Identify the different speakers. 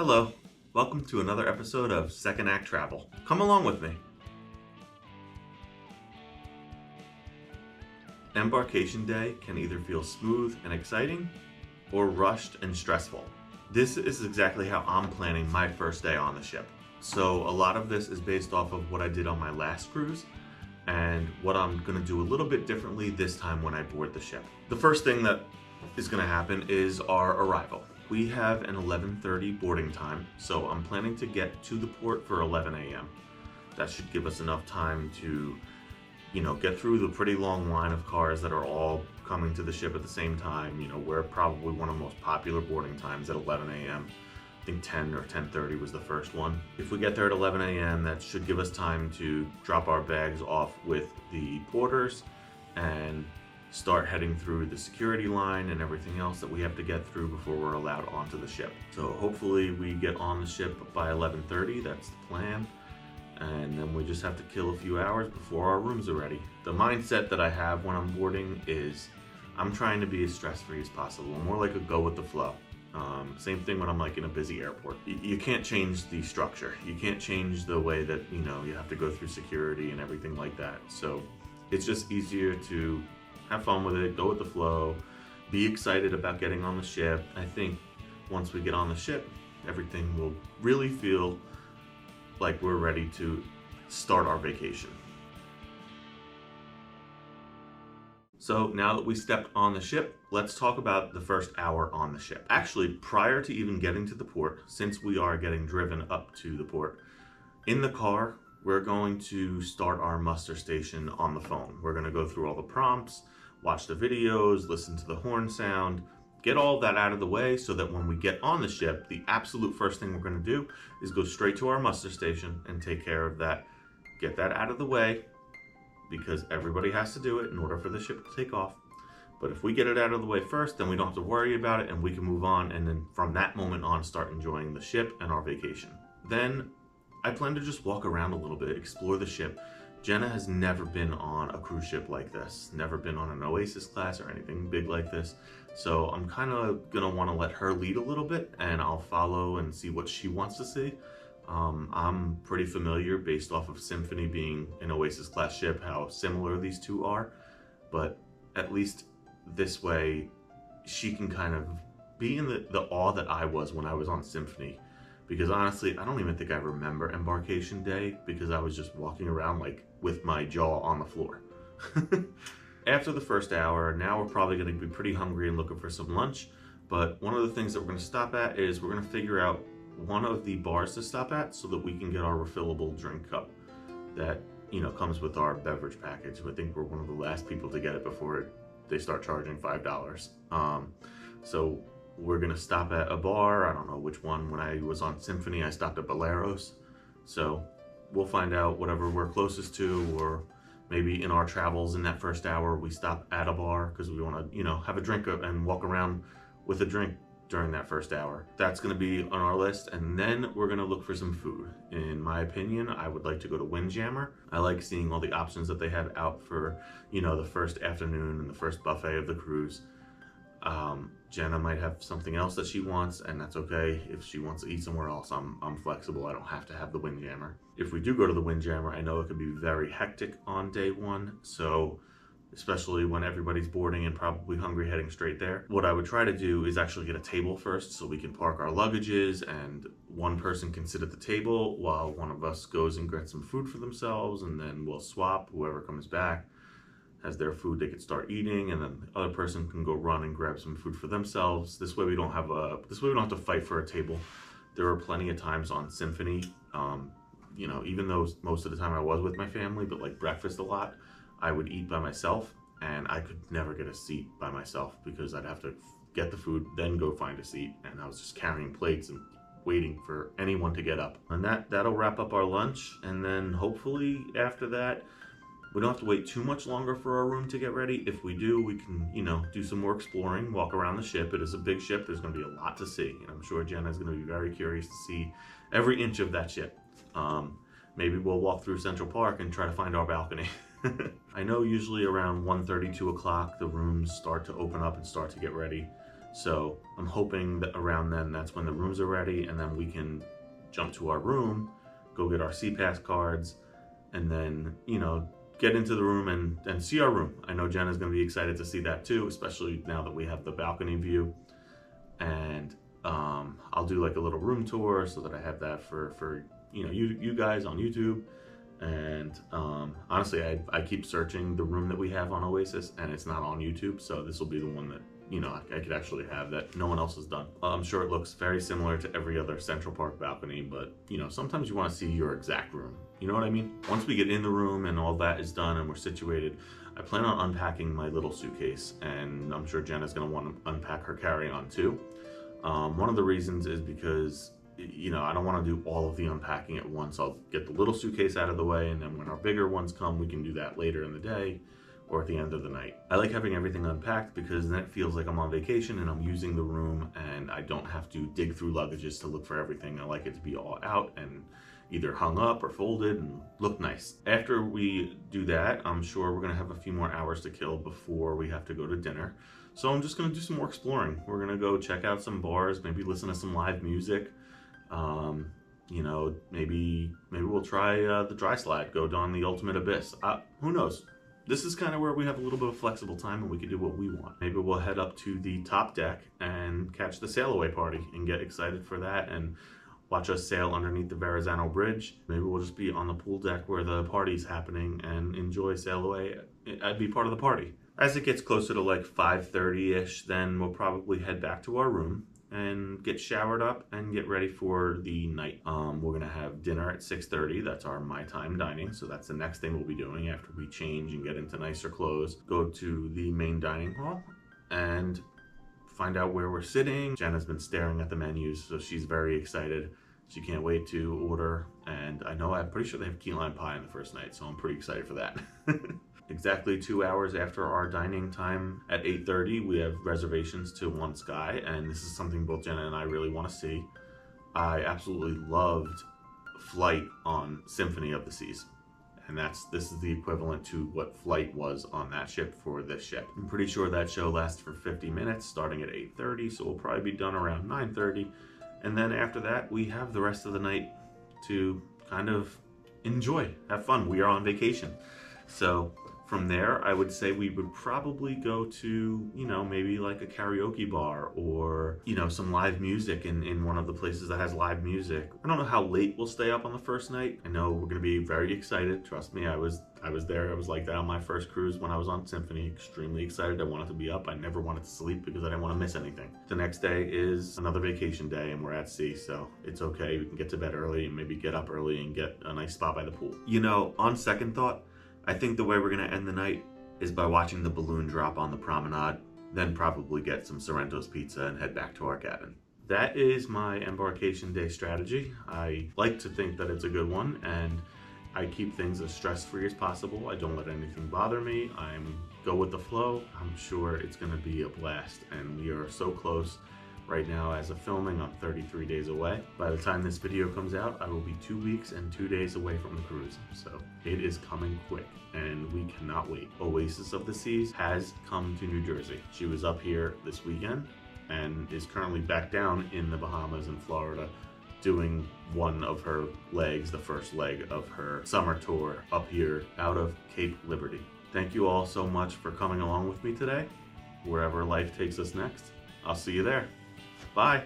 Speaker 1: Hello, welcome to another episode of Second Act Travel. Come along with me. Embarkation day can either feel smooth and exciting or rushed and stressful. This is exactly how I'm planning my first day on the ship. So a lot of this is based off of what I did on my last cruise and what I'm going to do a little bit differently this time when I board the ship. The first thing that is going to happen is our arrival. We have an 11:30 boarding time, so I'm planning to get to the port for 11 a.m. That should give us enough time to get through the pretty long line of cars that are all coming to the ship at the same time. We're probably one of the most popular boarding times at 11 a.m. I think 10 or 10:30 was the first one. If we get there at 11 a.m., that should give us time to drop our bags off with the porters and start heading through the security line and everything else that we have to get through before we're allowed onto the ship. So hopefully we get on the ship by 11:30, that's the plan. And then we just have to kill a few hours before our rooms are ready. The mindset that I have when I'm boarding is I'm trying to be as stress-free as possible, more like a go with the flow. Same thing when I'm like in a busy airport. You can't change the structure. You can't change the way that you have to go through security and everything like that. So it's just easier to have fun with it, go with the flow, be excited about getting on the ship. I think once we get on the ship, everything will really feel like we're ready to start our vacation. So now that we stepped on the ship, let's talk about the first hour on the ship. Actually, prior to even getting to the port, since we are getting driven up to the port, in the car, we're going to start our muster station on the phone. We're going to go through all the prompts, watch the videos, listen to the horn sound, get all that out of the way so that when we get on the ship, the absolute first thing we're going to do is go straight to our muster station and take care of that. Get that out of the way because everybody has to do it in order for the ship to take off. But if we get it out of the way first, then we don't have to worry about it and we can move on, and then from that moment on start enjoying the ship and our vacation. Then I plan to just walk around a little bit, explore the ship. Jenna has never been on a cruise ship like this, never been on an Oasis class or anything big like this. So I'm kind of going to want to let her lead a little bit and I'll follow and see what she wants to see. I'm pretty familiar based off of Symphony being an Oasis class ship, how similar these two are. But at least this way, she can kind of be in the awe that I was when I was on Symphony. Because honestly, I don't even think I remember Embarkation Day because I was just walking around like with my jaw on the floor. After the first hour, now we're probably going to be pretty hungry and looking for some lunch. But one of the things that we're going to stop at is we're going to figure out one of the bars to stop at so that we can get our refillable drink cup that comes with our beverage package. I think we're one of the last people to get it before they start charging $5. So we're gonna stop at a bar. I don't know which one. When I was on Symphony, I stopped at Boleros. So we'll find out whatever we're closest to, or maybe in our travels in that first hour, we stop at a bar because we want to, have a drink and walk around with a drink during that first hour. That's gonna be on our list, and then we're gonna look for some food. In my opinion, I would like to go to Windjammer. I like seeing all the options that they have out for, the first afternoon and the first buffet of the cruise. Jenna might have something else that she wants, and that's okay. If she wants to eat somewhere else, I'm flexible. I don't have to have the Windjammer. If we do go to the Windjammer, I know it could be very hectic on day one, so especially when everybody's boarding and probably hungry heading straight there. What I would try to do is actually get a table first so we can park our luggages and one person can sit at the table while one of us goes and gets some food for themselves, and then we'll swap. Whoever comes back has their food, they could start eating, and then the other person can go run and grab some food for themselves. This way we don't have to fight for a table. There were plenty of times on Symphony, even though most of the time I was with my family, but like breakfast a lot, I would eat by myself, and I could never get a seat by myself because I'd have to get the food, then go find a seat, and I was just carrying plates and waiting for anyone to get up. And that'll wrap up our lunch, and then hopefully after that, we don't have to wait too much longer for our room to get ready. If we do, we can, do some more exploring, walk around the ship. It is a big ship. There's going to be a lot to see. And I'm sure Jenna's going to be very curious to see every inch of that ship. Maybe we'll walk through Central Park and try to find our balcony. I know usually around 1:30, 2 o'clock, the rooms start to open up and start to get ready. So I'm hoping that around then, that's when the rooms are ready, and then we can jump to our room, go get our C-Pass cards, and then, get into the room and see our room. I know Jenna's going to be excited to see that too, especially now that we have the balcony view. And I'll do like a little room tour so that I have that for you guys on YouTube. And honestly, I keep searching the room that we have on Oasis, and it's not on YouTube, so this will be the one that I could actually have that no one else has done. I'm sure it looks very similar to every other Central Park balcony, but sometimes you want to see your exact room. You know what I mean? Once we get in the room and all that is done and we're situated, I plan on unpacking my little suitcase, and I'm sure Jenna's going to want to unpack her carry-on too. One of the reasons is because I don't want to do all of the unpacking at once. I'll get the little suitcase out of the way, and then when our bigger ones come, we can do that later in the day or at the end of the night. I like having everything unpacked because then it feels like I'm on vacation and I'm using the room, and I don't have to dig through luggages to look for everything. I like it to be all out and either hung up or folded and look nice. After we do that, I'm sure we're gonna have a few more hours to kill before we have to go to dinner. So I'm just gonna do some more exploring. We're gonna go check out some bars, maybe listen to some live music. Maybe we'll try the dry slide, go down the ultimate abyss. Who knows? This is kind of where we have a little bit of flexible time and we can do what we want. Maybe we'll head up to the top deck and catch the sail away party and get excited for that and watch us sail underneath the Verrazano Bridge. Maybe we'll just be on the pool deck where the party's happening and enjoy sail away. I'd be part of the party. As it gets closer to like 5:30-ish, then we'll probably head back to our room and get showered up and get ready for the night. We're gonna have dinner at 6:30. That's our my time dining. So that's the next thing we'll be doing after we change and get into nicer clothes. Go to the main dining hall and find out where we're sitting. Jenna's been staring at the menus, so she's very excited. She can't wait to order. And I'm pretty sure they have key lime pie on the first night, so I'm pretty excited for that. Exactly 2 hours after our dining time at 8:30, we have reservations to One Sky, and this is something both Jenna and I really want to see. I absolutely loved Flight on Symphony of the Seas, and this is the equivalent to what Flight was on that ship for this ship. I'm pretty sure that show lasts for 50 minutes, starting at 8:30, so we'll probably be done around 9:30, and then after that, we have the rest of the night to kind of enjoy, have fun. We are on vacation, so from there, I would say we would probably go to, maybe like a karaoke bar or, some live music in one of the places that has live music. I don't know how late we'll stay up on the first night. I know we're gonna be very excited. Trust me, I was there. I was like that on my first cruise when I was on Symphony. Extremely excited. I wanted to be up. I never wanted to sleep because I didn't want to miss anything. The next day is another vacation day and we're at sea, so it's okay. We can get to bed early and maybe get up early and get a nice spot by the pool. On second thought, I think the way we're going to end the night is by watching the balloon drop on the promenade, then probably get some Sorrento's pizza and head back to our cabin. That is my embarkation day strategy. I like to think that it's a good one, and I keep things as stress-free as possible. I don't let anything bother me. Go with the flow. I'm sure it's going to be a blast, and we are so close right now as of filming. I'm 33 days away. By the time this video comes out, I will be 2 weeks and 2 days away from the cruise. So it is coming quick and we cannot wait. Oasis of the Seas has come to New Jersey. She was up here this weekend and is currently back down in the Bahamas and Florida doing one of her legs, the first leg of her summer tour up here out of Cape Liberty. Thank you all so much for coming along with me today. Wherever life takes us next, I'll see you there. Bye.